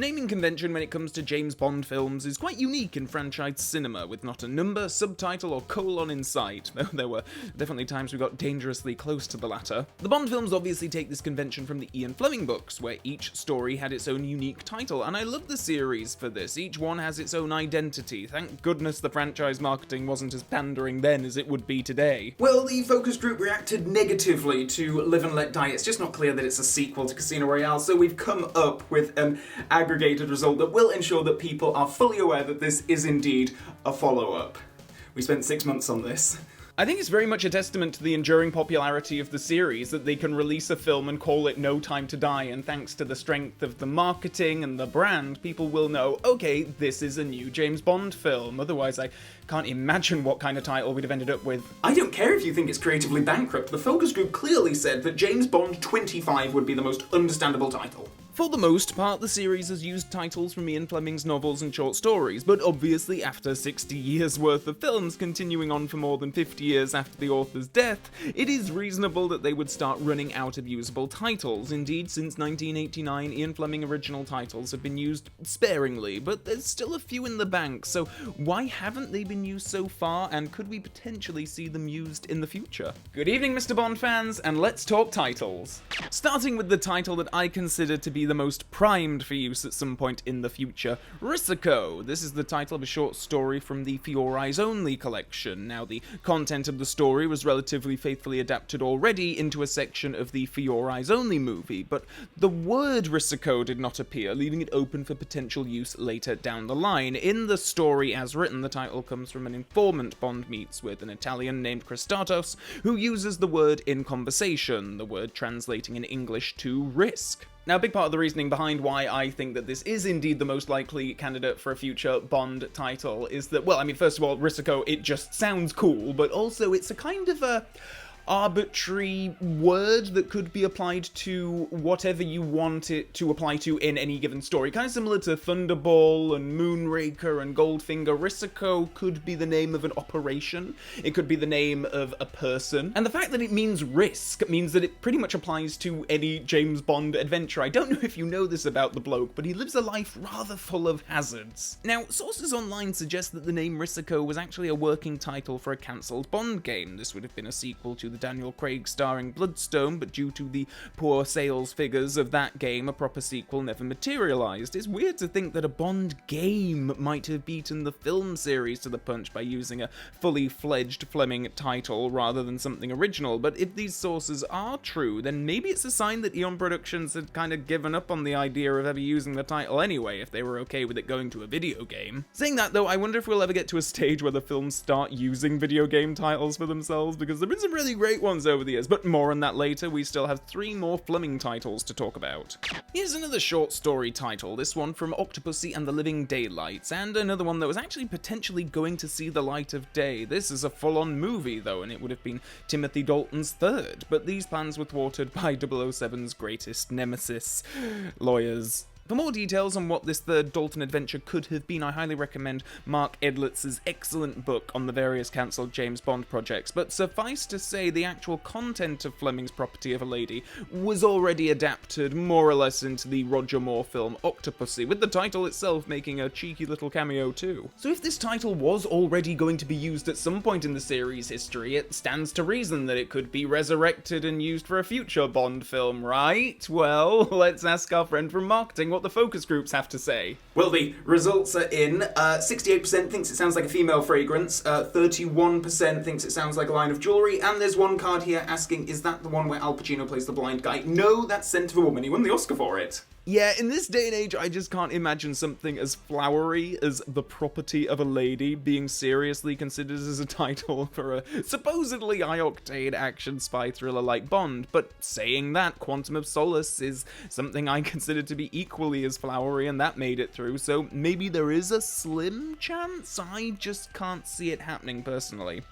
Naming convention when it comes to James Bond films is quite unique in franchise cinema, with not a number, subtitle, or colon in sight, though there were definitely times we got dangerously close to the latter. The Bond films obviously take this convention from the Ian Fleming books, where each story had its own unique title, and I love the series for this. Each one has its own identity. Thank goodness the franchise marketing wasn't as pandering then as it would be today. Well, the focus group reacted negatively to Live and Let Die. It's just not clear that it's a sequel to Casino Royale, so we've come up with an aggregated result that will ensure that people are fully aware that this is indeed a follow-up. We spent 6 months on this. I think it's very much a testament to the enduring popularity of the series that they can release a film and call it No Time to Die, and thanks to the strength of the marketing and the brand, people will know, okay, this is a new James Bond film. Otherwise, I can't imagine what kind of title we'd have ended up with. I don't care if you think it's creatively bankrupt. The focus group clearly said that James Bond 25 would be the most understandable title. For the most part, the series has used titles from Ian Fleming's novels and short stories, but obviously after 60 years worth of films continuing on for more than 50 years after the author's death, it is reasonable that they would start running out of usable titles. Indeed, since 1989, Ian Fleming original titles have been used sparingly, but there's still a few in the bank, so why haven't they been used so far, and could we potentially see them used in the future? Good evening, Mr. Bond fans, and let's talk titles. Starting with the title that I consider to be the most primed for use at some point in the future, Risiko. This is the title of a short story from the For Your Eyes Only collection. Now, the content of the story was relatively faithfully adapted already into a section of the For Your Eyes Only movie, but the word Risiko did not appear, leaving it open for potential use later down the line. In the story as written, the title comes from an informant Bond meets with, an Italian named Christatos, who uses the word in conversation, the word translating in English to risk. Now, a big part of the reasoning behind why I think that this is indeed the most likely candidate for a future Bond title is that, well, I mean, first of all, Risiko, it just sounds cool, but also it's a kind of a arbitrary word that could be applied to whatever you want it to apply to in any given story. Kind of similar to Thunderball and Moonraker and Goldfinger, Risiko could be the name of an operation, it could be the name of a person, and the fact that it means risk means that it pretty much applies to any James Bond adventure. I don't know if you know this about the bloke, but he lives a life rather full of hazards. Now, sources online suggest that the name Risiko was actually a working title for a cancelled Bond game. This would have been a sequel to the Daniel Craig starring Bloodstone, but due to the poor sales figures of that game, a proper sequel never materialized. It's weird to think that a Bond game might have beaten the film series to the punch by using a fully fledged Fleming title rather than something original, but if these sources are true, then maybe it's a sign that Eon Productions had kind of given up on the idea of ever using the title anyway, if they were okay with it going to a video game. Saying that though, I wonder if we'll ever get to a stage where the films start using video game titles for themselves, because there been some really great ones over the years, but more on that later. We still have 3 more Fleming titles to talk about. Here's another short story title, this one from Octopussy and the Living Daylights, and another one that was actually potentially going to see the light of day. This is a full-on movie though, and it would have been Timothy Dalton's third, but these plans were thwarted by 007's greatest nemesis, lawyers. For more details on what this third Dalton adventure could have been, I highly recommend Mark Edlitz's excellent book on the various cancelled James Bond projects, but suffice to say the actual content of Fleming's Property of a Lady was already adapted more or less into the Roger Moore film Octopussy, with the title itself making a cheeky little cameo too. So if this title was already going to be used at some point in the series' history, it stands to reason that it could be resurrected and used for a future Bond film, right? Well, let's ask our friend from marketing what the focus groups have to say. Well, the results are in. 68% thinks it sounds like a female fragrance, 31% thinks it sounds like a line of jewellery, and there's one card here asking, is that the one where Al Pacino plays the blind guy? No, that's Scent of a Woman. He won the Oscar for it. Yeah, in this day and age, I just can't imagine something as flowery as The Property of a Lady being seriously considered as a title for a supposedly high-octane action spy thriller like Bond, but saying that, Quantum of Solace is something I consider to be equally as flowery, and that made it through, so maybe there is a slim chance? I just can't see it happening personally.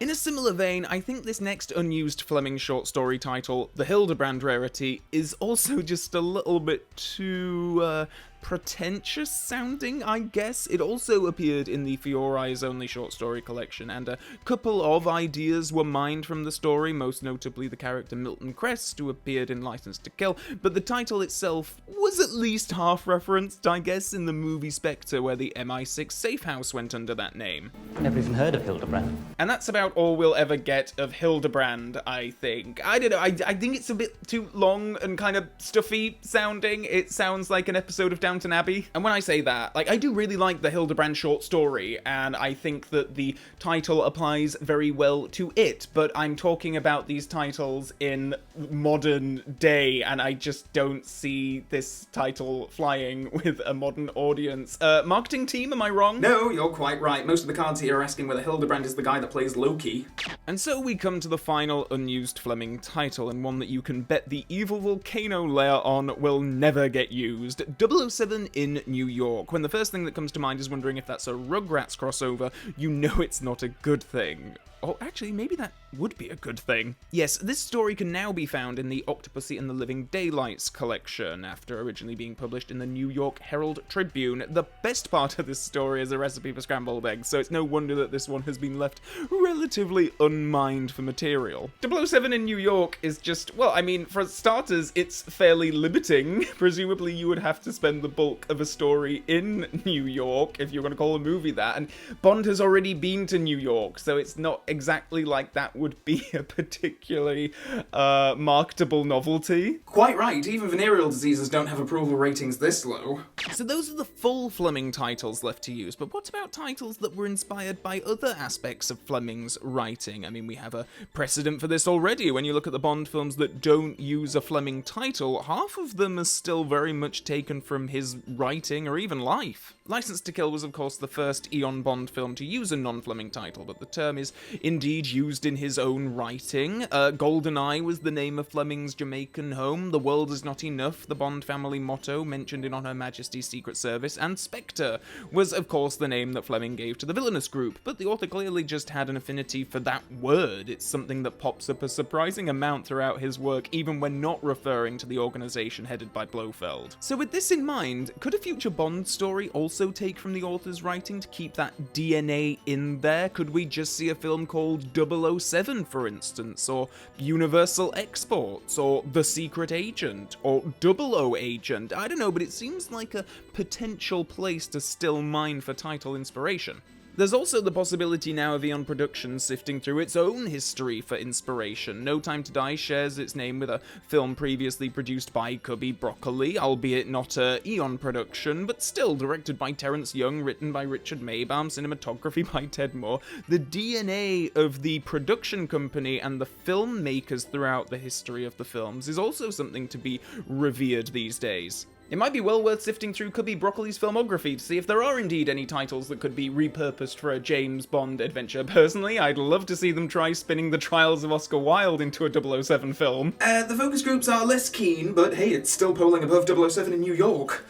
In a similar vein, I think this next unused Fleming short story title, The Hildebrand Rarity, is also just a little bit too pretentious sounding, I guess. It also appeared in the For Your Eyes Only short story collection, and a couple of ideas were mined from the story, most notably the character Milton Crest, who appeared in License to Kill, but the title itself was at least half referenced, I guess, in the movie Spectre, where the MI6 safe house went under that name. Never even heard of Hildebrand. And that's about all we'll ever get of Hildebrand, I think. I don't know, I think it's a bit too long and kind of stuffy sounding. It sounds like an episode of Downton Abbey. And when I say that, like, I do really like the Hildebrand short story, and I think that the title applies very well to it, but I'm talking about these titles in modern day, and I just don't see this title flying with a modern audience. Marketing team, am I wrong? No, you're quite right. Most of the cards here are asking whether Hildebrand is the guy that plays Loki. And so we come to the final unused Fleming title, and one that you can bet the evil volcano layer on will never get used. 007 in New York. When the first thing that comes to mind is wondering if that's a Rugrats crossover, you know it's not a good thing. Oh, actually, maybe that would be a good thing. Yes, this story can now be found in the Octopussy and the Living Daylights collection, after originally being published in the New York Herald Tribune. The best part of this story is a recipe for scrambled eggs, so it's no wonder that this one has been left relatively unmined for material. 007 in New York is just, well, I mean, for starters, it's fairly limiting. Presumably you would have to spend the bulk of a story in New York, if you're going to call a movie that, and Bond has already been to New York, so it's not exactly like that would be a particularly marketable novelty. Quite right, even venereal diseases don't have approval ratings this low. So those are the full Fleming titles left to use, but what about titles that were inspired by other aspects of Fleming's writing? I mean, we have a precedent for this already. When you look at the Bond films that don't use a Fleming title, half of them are still very much taken from his writing or even life. License to Kill was, of course, the first Eon Bond film to use a non-Fleming title, but the term is indeed used in his own writing. GoldenEye was the name of Fleming's Jamaican home. The world is not enough, the Bond family motto mentioned in On Her Majesty's Secret Service. And Spectre was, of course, the name that Fleming gave to the villainous group, but the author clearly just had an affinity for that word. It's something that pops up a surprising amount throughout his work, even when not referring to the organization headed by Blofeld. So with this in mind, could a future Bond story also take from the author's writing to keep that DNA in there? Could we just see a film called 007, for instance, or Universal Exports, or The Secret Agent, or 00 Agent? I don't know, but it seems like a potential place to still mine for title inspiration. There's also the possibility now of Eon Productions sifting through its own history for inspiration. No Time to Die shares its name with a film previously produced by Cubby Broccoli, albeit not a Eon production, but still directed by Terence Young, written by Richard Maybaum, cinematography by Ted Moore. The DNA of the production company and the filmmakers throughout the history of the films is also something to be revered these days. It might be well worth sifting through Cubby Broccoli's filmography to see if there are indeed any titles that could be repurposed for a James Bond adventure. Personally, I'd love to see them try spinning The Trials of Oscar Wilde into a 007 film. The focus groups are less keen, but hey, it's still polling above 007 in New York.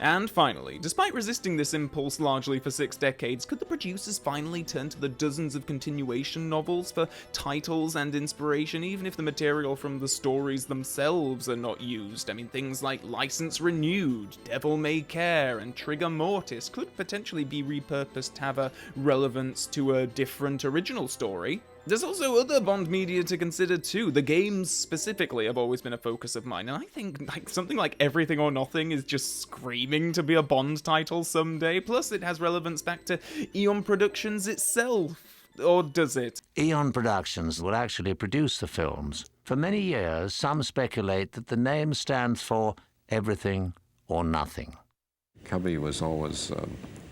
And finally, despite resisting this impulse largely for 6 decades, could the producers finally turn to the dozens of continuation novels for titles and inspiration, even if the material from the stories themselves are not used? I mean, things like License Renewed, Devil May Care, and Trigger Mortis could potentially be repurposed to have a relevance to a different original story. There's also other Bond media to consider too. The games specifically have always been a focus of mine, and I think something like Everything or Nothing is just screaming to be a Bond title someday. Plus, it has relevance back to Eon Productions itself. Or does it? Eon Productions will actually produce the films. For many years, some speculate that the name stands for Everything or Nothing. Cubby was always,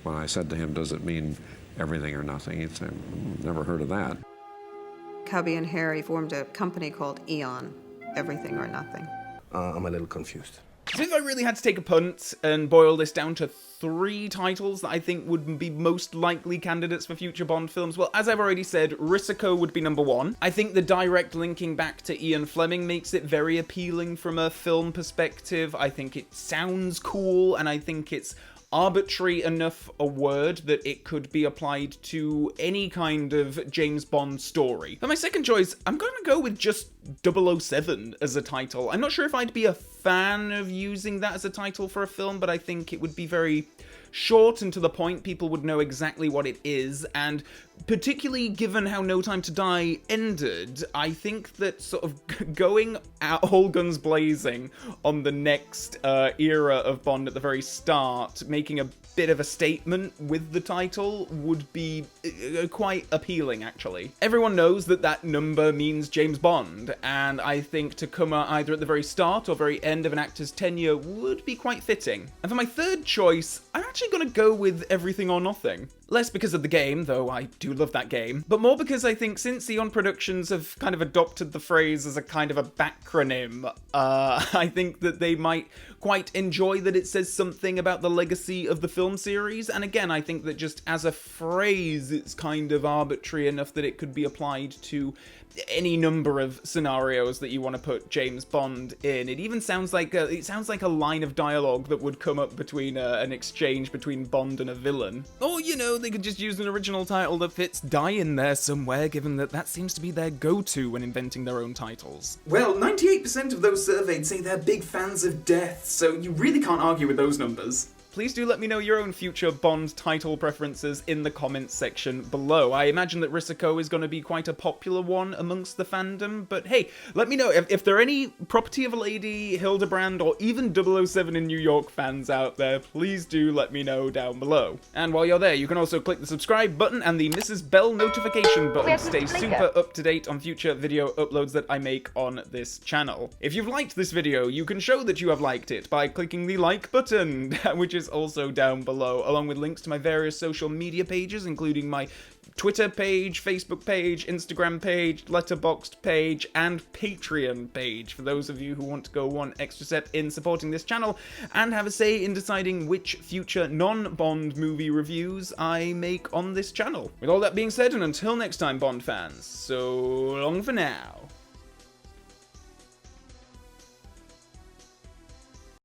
when I said to him, does it mean everything or nothing? He'd say, never heard of that. Cubby and Harry formed a company called Eon, Everything or Nothing. I'm a little confused. So if I really had to take a punt and boil this down to 3 titles that I think would be most likely candidates for future Bond films, well, as I've already said, Risiko would be number 1. I think the direct linking back to Ian Fleming makes it very appealing from a film perspective. I think it sounds cool, and I think it's arbitrary enough a word that it could be applied to any kind of James Bond story. For my second choice, I'm going to go with just 007 as a title. I'm not sure if I'd be a fan of using that as a title for a film, but I think it would be very short and to the point. People would know exactly what it is, and particularly given how No Time to Die ended, I think that sort of going all guns blazing on the next era of Bond at the very start, making a bit of a statement with the title, would be quite appealing, actually. Everyone knows that that number means James Bond, and I think to come out either at the very start or very end of an actor's tenure would be quite fitting. And for my third choice, I'm actually gonna go with Everything or Nothing. Less because of the game, though I do love that game, but more because I think since Eon Productions have kind of adopted the phrase as a kind of a backronym, I think that they might quite enjoy that it says something about the legacy of the film series, and again, I think that just as a phrase, it's kind of arbitrary enough that it could be applied to any number of scenarios that you want to put James Bond in. It even sounds like a line of dialogue that would come up between an exchange between Bond and a villain. Or, you know, they could just use an original title that fits Die in there somewhere, given that that seems to be their go-to when inventing their own titles. Well, 98% of those surveyed say they're big fans of death, so you really can't argue with those numbers. Please do let me know your own future Bond title preferences in the comments section below. I imagine that Risiko is going to be quite a popular one amongst the fandom, but hey, let me know if there are any Property of a Lady, Hildebrand, or even 007 in New York fans out there. Please do let me know down below. And while you're there, you can also click the subscribe button and the Mrs. Bell notification button to stay super up to date on future video uploads that I make on this channel. If you've liked this video, you can show that you have liked it by clicking the like button, which is also down below, along with links to my various social media pages, including my Twitter page, Facebook page, Instagram page, Letterboxd page, and Patreon page, for those of you who want to go one extra step in supporting this channel and have a say in deciding which future non-Bond movie reviews I make on this channel. With all that being said, and until next time, Bond fans, so long for now.